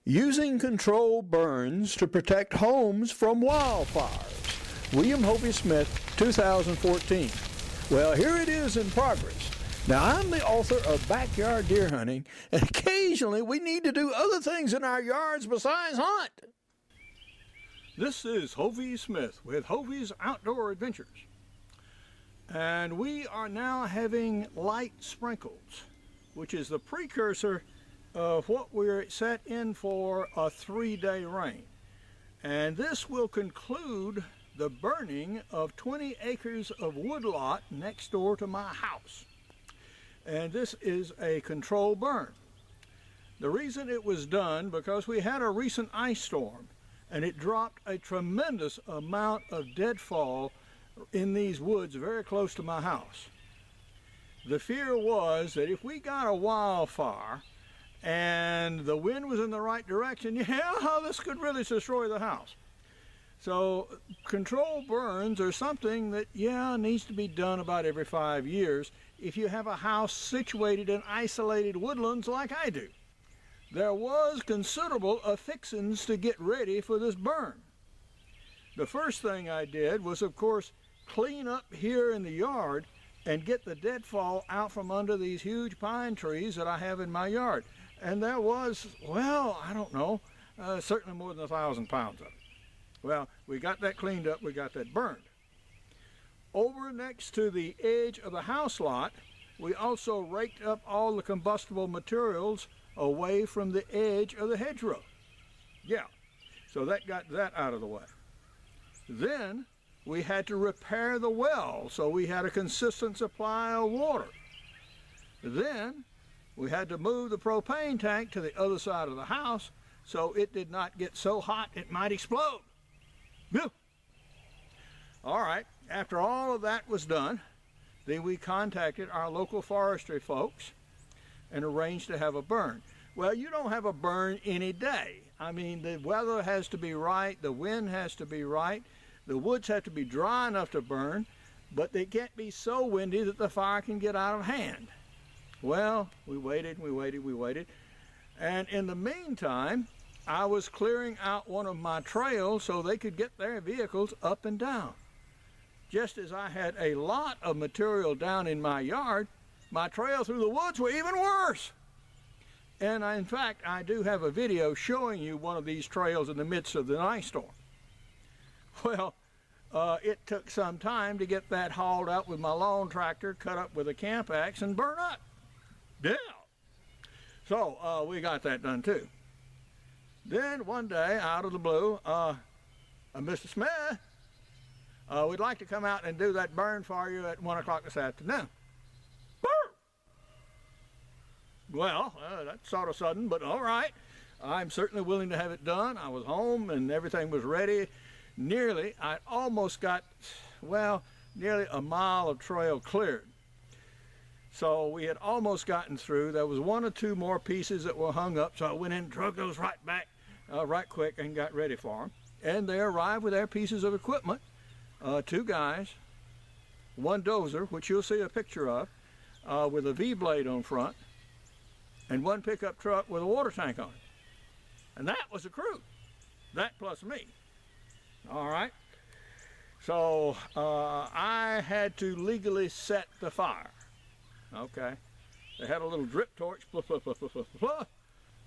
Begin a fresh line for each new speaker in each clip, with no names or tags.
Using controlled burns to protect homes from wildfires. William Hovey Smith, 2014. Well, here it is in progress. Now, I'm the author of Backyard Deer Hunting, and occasionally we need to do other things in our yards besides hunt. This is Hovey Smith with Hovey's Outdoor Adventures. And we are now having light sprinkles, which is the precursor of what we're set in for a 3-day rain. And this will conclude the burning of 20 acres of woodlot next door to my house. And this is a controlled burn. The reason it was done because we had a recent ice storm and it dropped a tremendous amount of deadfall in these woods very close to my house. The fear was that if we got a wildfire and the wind was in the right direction, this could really destroy the house. So controlled burns are something that, needs to be done about every 5 years if you have a house situated in isolated woodlands like I do. There was considerable affixins to get ready for this burn. The first thing I did was, of course, clean up here in the yard and get the deadfall out from under these huge pine trees that I have in my yard. And there was, I don't know, certainly more than 1,000 pounds of it. Well, we got that cleaned up, we got that burned. Over next to the edge of the house lot, we also raked up all the combustible materials away from the edge of the hedgerow. So that got that out of the way. Then we had to repair the well so we had a consistent supply of water. Then we had to move the propane tank to the other side of the house so it did not get so hot it might explode. All right, after all of that was done, then we contacted our local forestry folks and arranged to have a burn. Well, you don't have a burn any day. I mean, the weather has to be right, the wind has to be right, the woods have to be dry enough to burn, but they can't be so windy that the fire can get out of hand. Well, we waited, and in the meantime, I was clearing out one of my trails so they could get their vehicles up and down. Just as I had a lot of material down in my yard, my trail through the woods were even worse. And in fact, I do have a video showing you one of these trails in the midst of the ice storm. Well, it took some time to get that hauled out with my lawn tractor, cut up with a camp axe, and burn up. So we got that done too. Then one day, out of the blue, Mr. Smith, we'd like to come out and do that burn for you at 1 o'clock this afternoon. Well, that's sort of sudden, but all right. I'm certainly willing to have it done. I was home and everything was ready. I almost got, nearly a mile of trail cleared. So we had almost gotten through. There was 1 or 2 more pieces that were hung up, so I went in and drug those right back right quick and got ready for them. And they arrived with their pieces of equipment, 2 guys, 1 dozer, which you'll see a picture of, with a V-blade on front, and 1 pickup truck with a water tank on it. And that was the crew, that plus me. All right, so I had to legally set the fire. Okay, they had a little drip torch,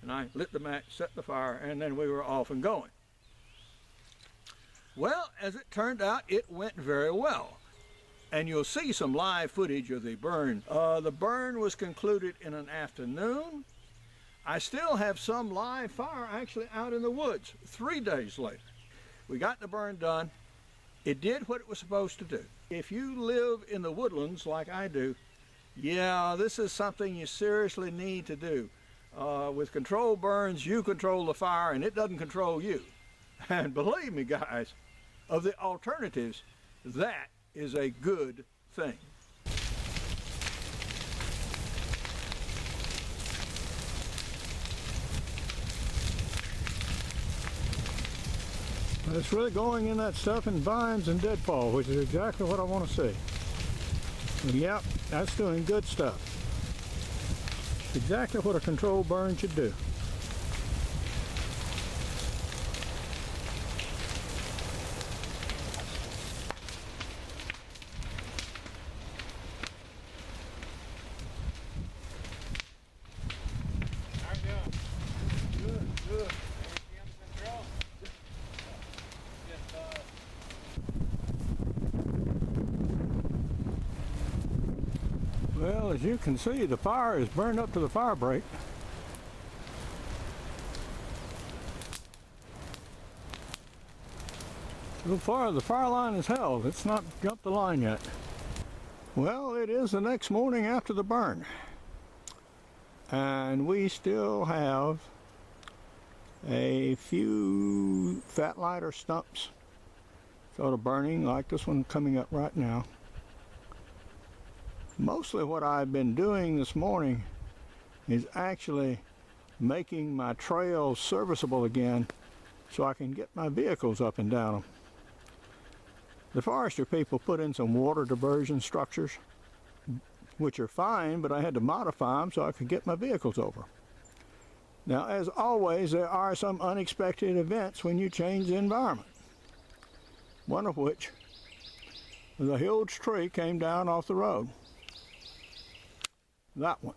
and I lit the match, set the fire, and then we were off and going. Well, as it turned out, it went very well. And you'll see some live footage of the burn. The burn was concluded in an afternoon. I still have some live fire actually out in the woods 3 days later. We got the burn done. It did what it was supposed to do. If you live in the woodlands like I do, this is something you seriously need to do. With controlled burns, you control the fire and it doesn't control you. And believe me, guys, of the alternatives, that is a good thing. It's really going in that stuff in vines and deadfall, which is exactly what I want to see. Yep, that's doing good stuff. Exactly what a controlled burn should do. Well, as you can see, the fire is burned up to the fire break. So far, the fire line is held. It's not jumped the line yet. Well, it is the next morning after the burn. And we still have a few fat lighter stumps sort of burning, like this one coming up right now. Mostly what I've been doing this morning is actually making my trails serviceable again so I can get my vehicles up and down them. The forestry people put in some water diversion structures, which are fine, but I had to modify them so I could get my vehicles over. Now, as always, there are some unexpected events when you change the environment. One of which was a huge tree came down off the road. That one.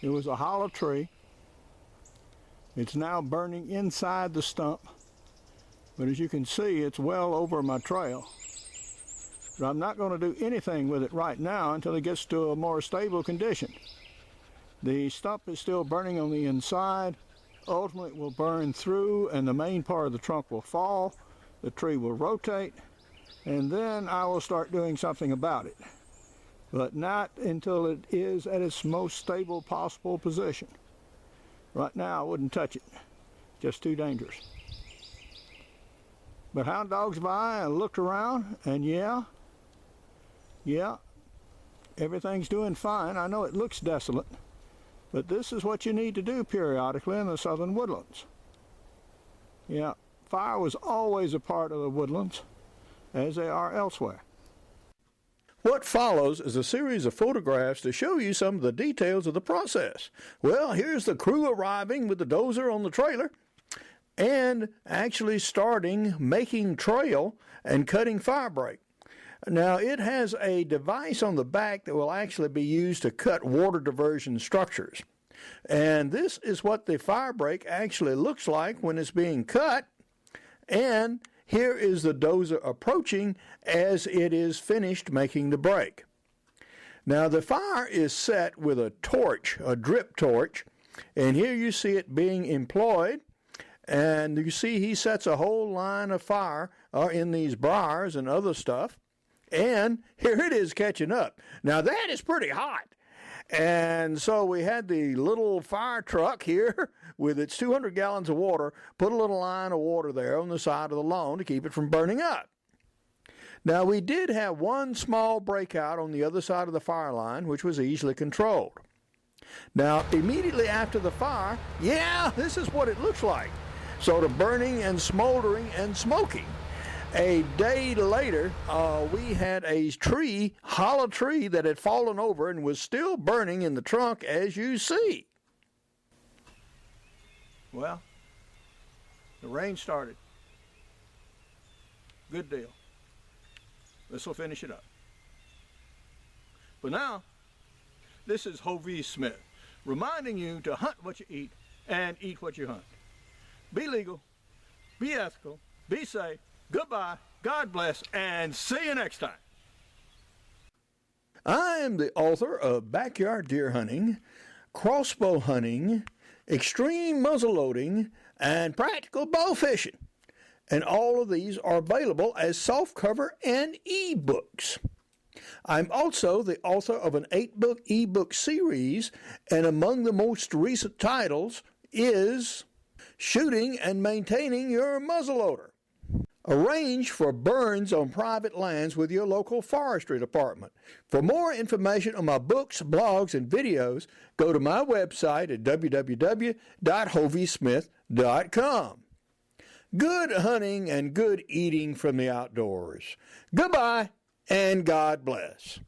It was a hollow tree. It's now burning inside the stump. But as you can see, it's well over my trail. But I'm not going to do anything with it right now until it gets to a more stable condition. The stump is still burning on the inside. Ultimately, it will burn through and the main part of the trunk will fall. The tree will rotate, and then I will start doing something about it. But not until it is at its most stable possible position. Right now, I wouldn't touch it. Just too dangerous. But hound dogs by and looked around, and yeah, everything's doing fine. I know it looks desolate, but this is what you need to do periodically in the southern woodlands. Yeah, fire was always a part of the woodlands, as they are elsewhere. What follows is a series of photographs to show you some of the details of the process. Well, here's the crew arriving with the dozer on the trailer and actually starting making trail and cutting fire break. Now, it has a device on the back that will actually be used to cut water diversion structures. And this is what the fire break actually looks like when it's being cut. And here is the dozer approaching as it is finished making the break. Now, the fire is set with a torch, a drip torch, and here you see it being employed. And you see he sets a whole line of fire in these briars and other stuff. And here it is catching up. Now that is pretty hot. And so we had the little fire truck here with its 200 gallons of water, put a little line of water there on the side of the lawn to keep it from burning up. Now we did have one small breakout on the other side of the fire line, which was easily controlled. Now immediately after the fire, this is what it looks like. Sort of burning and smoldering and smoking. A day later, we had a tree, hollow tree, that had fallen over and was still burning in the trunk, as you see. Well, the rain started. Good deal. This will finish it up. But now, this is Hovey Smith, reminding you to hunt what you eat and eat what you hunt. Be legal, be ethical, be safe, goodbye, God bless, and see you next time. I am the author of Backyard Deer Hunting, Crossbow Hunting, Extreme Muzzleloading, and Practical Bow Fishing. And all of these are available as softcover and ebooks. I'm also the author of an 8-book ebook series, and among the most recent titles is Shooting and Maintaining Your Muzzleloader. Arrange for burns on private lands with your local forestry department. For more information on my books, blogs, and videos, go to my website at www.hoveysmith.com. Good hunting and good eating from the outdoors. Goodbye, and God bless.